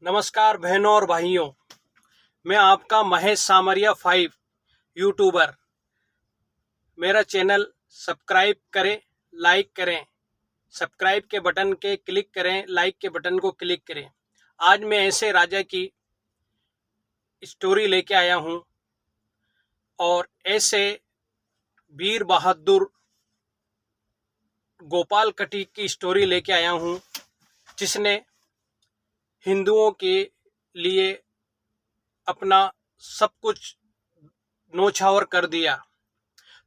नमस्कार बहनों और भाइयों, मैं आपका महेश सामरिया 5 यूट्यूबर। मेरा चैनल सब्सक्राइब करें, लाइक करें। सब्सक्राइब के बटन के क्लिक करें, लाइक के बटन को क्लिक करें। आज मैं ऐसे राजा की स्टोरी लेके आया हूं और ऐसे वीर बहादुर गोपाल कटी की स्टोरी लेके आया हूं जिसने हिंदुओं के लिए अपना सब कुछ न्योछावर कर दिया।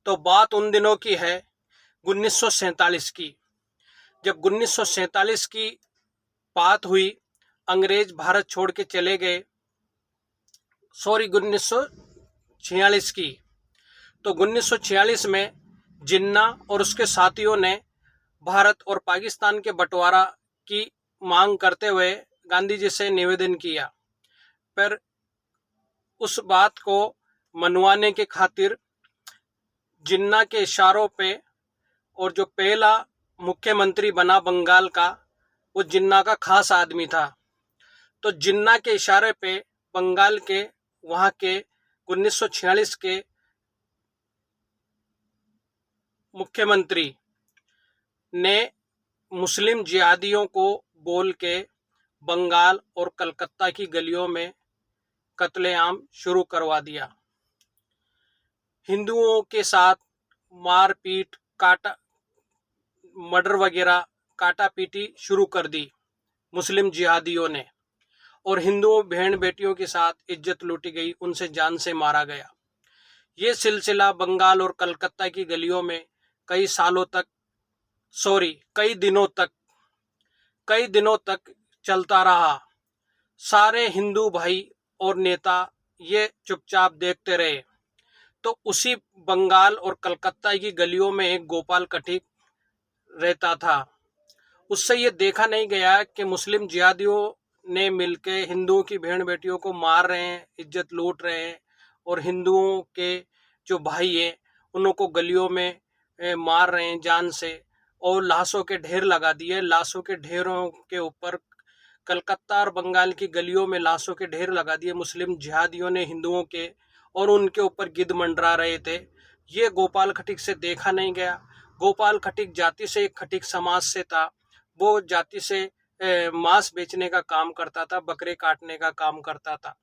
तो बात उन दिनों की है 1947 की, जब 1947 की बात हुई। अंग्रेज भारत छोड़ के चले गए। 1946 की। तो 1946 में जिन्ना और उसके साथियों ने भारत और पाकिस्तान के बंटवारा की मांग करते हुए गांधी जी से निवेदन किया। पर उस बात को मनवाने के खातिर जिन्ना के इशारों पे, और जो पहला मुख्यमंत्री बना बंगाल का, वो जिन्ना का खास आदमी था। तो जिन्ना के इशारे पे बंगाल के वहाँ के 1946 के मुख्यमंत्री ने मुस्लिम जिहादियों को बोल के बंगाल और कलकत्ता की गलियों में कत्लेआम शुरू करवा दिया। हिंदुओं के साथ मारपीट, काटा, मर्डर वगैरह, काटा पीटी शुरू कर दी मुस्लिम जिहादियों ने, और हिंदुओं बहन बेटियों के साथ इज्जत लूटी गई, उनसे जान से मारा गया। ये सिलसिला बंगाल और कलकत्ता की गलियों में कई दिनों तक चलता रहा। सारे हिंदू भाई और नेता ये चुपचाप देखते रहे। तो उसी बंगाल और कलकत्ता की गलियों में एक गोपाल कटी रहता था। उससे ये देखा नहीं गया कि मुस्लिम जिहादियों ने मिलके हिंदुओं की बहन बेटियों को मार रहे हैं, इज्जत लूट रहे हैं, और हिंदुओं के जो भाई हैं उनको गलियों में मार रहे हैं जान से, और लाशों के ढेर लगा दिए। लाशों के ढेरों के ऊपर कलकत्ता और बंगाल की गलियों में लाशों के ढेर लगा दिए मुस्लिम जिहादियों ने हिंदुओं के, और उनके ऊपर गिद्ध मंडरा रहे थे। ये गोपाल खटीक से देखा नहीं गया। गोपाल खटीक जाति से एक खटीक समाज से था। वो जाति से मांस बेचने का काम करता था, बकरे काटने का काम करता था।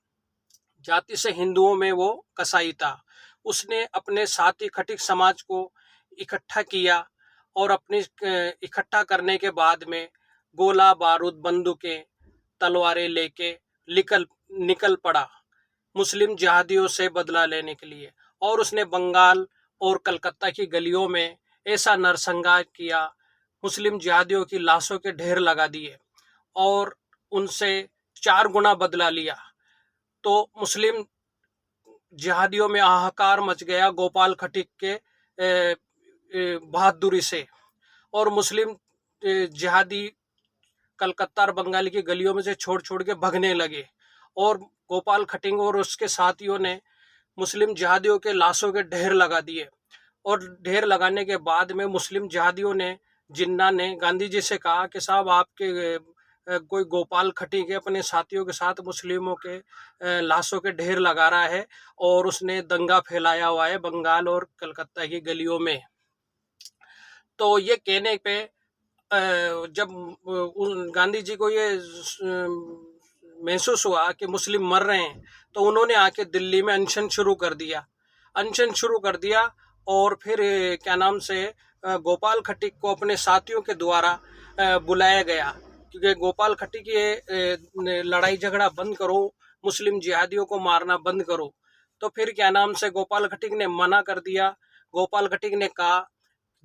जाति से हिंदुओं में वो कसाई था। उसने अपने साथी खटीक समाज को इकट्ठा किया, और अपने इकट्ठा करने के बाद में गोला बारूद, बंदूकें, तलवारें लेके निकल पड़ा मुस्लिम जिहादियों से बदला लेने के लिए। और उसने बंगाल और कलकत्ता की गलियों में ऐसा नरसंहार किया, मुस्लिम जिहादियों की लाशों के ढेर लगा दिए और उनसे 4 गुना बदला लिया। तो मुस्लिम जिहादियों में हाहाकार मच गया गोपाल खटीक के बहादुरी से, और मुस्लिम जिहादी कलकत्ता और बंगाल की गलियों में से छोड़ छोड़ के भगने लगे। और गोपाल खटीक और उसके साथियों ने मुस्लिम जिहादियों के लाशों के ढेर लगा दिए। और ढेर लगाने के बाद में मुस्लिम जिहादियों ने, जिन्ना ने गांधी जी से कहा कि साहब, आपके कोई गोपाल खटीक है अपने साथियों के साथ मुस्लिमों के लाशों के ढेर लगा रहा है, और उसने दंगा फैलाया हुआ है बंगाल और कलकत्ता की गलियों में। तो ये कहने पे जब गांधी जी को ये महसूस हुआ कि मुस्लिम मर रहे हैं, तो उन्होंने आके दिल्ली में अनशन शुरू कर दिया। और फिर क्या नाम से गोपाल खटीक को अपने साथियों के द्वारा बुलाया गया, क्योंकि गोपाल खटीक ये लड़ाई झगड़ा बंद करो, मुस्लिम जिहादियों को मारना बंद करो। तो फिर क्या नाम से गोपाल खटीक ने मना कर दिया। गोपाल खटीक ने कहा,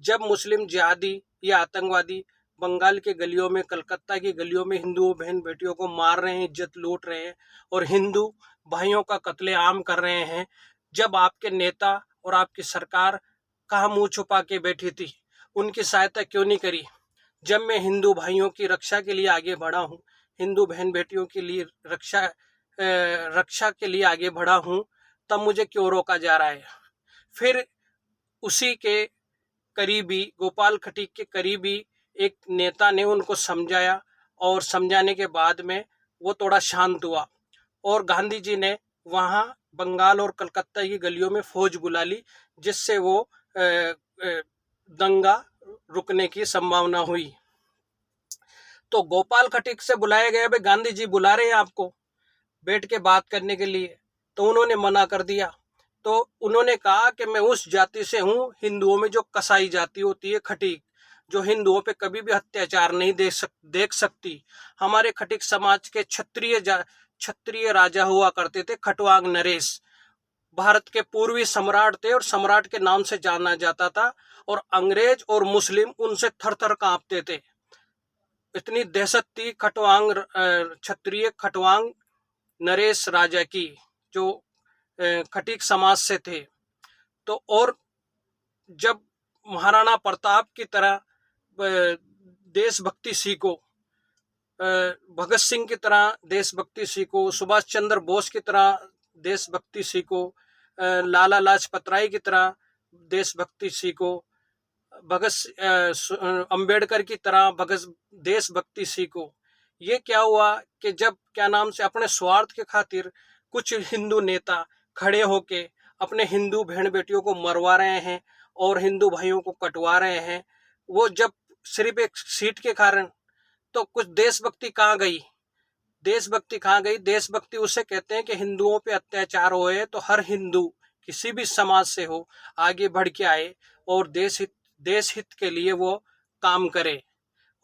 जब मुस्लिम जिहादी या आतंकवादी बंगाल के गलियों में, कलकत्ता की गलियों में हिंदुओं बहन बेटियों को मार रहे हैं, इज्जत लूट रहे हैं, और हिंदू भाइयों का कत्लेआम कर रहे हैं, जब आपके नेता और आपकी सरकार कहाँ मुंह छुपा के बैठी थी? उनकी सहायता क्यों नहीं करी? जब मैं हिंदू भाइयों की रक्षा के लिए आगे बढ़ा हूँ, हिंदू बहन बेटियों के लिए रक्षा के लिए आगे बढ़ा हूँ, तब मुझे क्यों रोका जा रहा है? फिर उसी के करीबी, गोपाल खटीक के करीबी एक नेता ने उनको समझाया, और समझाने के बाद में वो थोड़ा शांत हुआ और गांधी जी ने वहाँ बंगाल और कलकत्ता की गलियों में फौज बुला ली, जिससे वो दंगा रुकने की संभावना हुई। तो गोपाल खटीक से बुलाया गया, भाई गांधी जी बुला रहे हैं आपको बैठ के बात करने के लिए, तो उन्होंने मना कर दिया। तो उन्होंने कहा कि मैं उस जाति से हूँ, हिंदुओं में जो कसाई जाति होती है खटीक, जो हिंदुओं पे कभी भी अत्याचार नहीं देख सकती। हमारे खटीक समाज के क्षत्रिय राजा हुआ करते थे, खटवांग नरेश, भारत के पूर्वी सम्राट थे और सम्राट के नाम से जाना जाता था, और अंग्रेज और मुस्लिम उनसे थर थर कांपते थे। इतनी दहशत थी क्षत्रिय खटवांग नरेश राजा की, जो खटीक समाज से थे। तो और जब महाराणा प्रताप की तरह देशभक्ति सीखो, भगत सिंह की तरह देशभक्ति सीखो, सुभाष चंद्र बोस की तरह देशभक्ति सीखो, लाला लाजपत राय की तरह देशभक्ति सीखो, अंबेडकर की तरह देशभक्ति सीखो। ये क्या हुआ कि जब अपने स्वार्थ के खातिर कुछ हिंदू नेता खड़े होके अपने हिंदू बहन बेटियों को मरवा रहे हैं और हिंदू भाइयों को कटवा रहे हैं, वो जब सिर्फ एक सीट के कारण, तो कुछ देशभक्ति कहाँ गई? देशभक्ति उसे कहते हैं कि हिंदुओं पे अत्याचार होए तो हर हिंदू किसी भी समाज से हो आगे बढ़ के आए और देश हित के लिए वो काम करे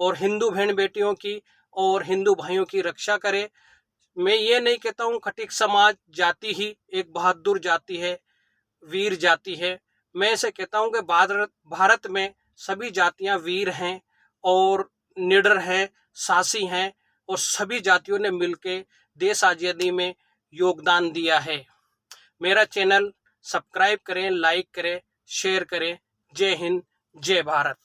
और हिंदू बहन बेटियों की और हिंदू भाइयों की रक्षा करे। मैं ये नहीं कहता हूँ खटीक समाज जाति ही एक बहादुर जाति है, वीर जाति है। मैं ऐसे कहता हूँ कि भारत में सभी जातियां वीर हैं और निडर हैं, साहसी हैं, और सभी जातियों ने मिलकर देश आजादी में योगदान दिया है। मेरा चैनल सब्सक्राइब करें, लाइक करें, शेयर करें। जय हिंद, जय भारत।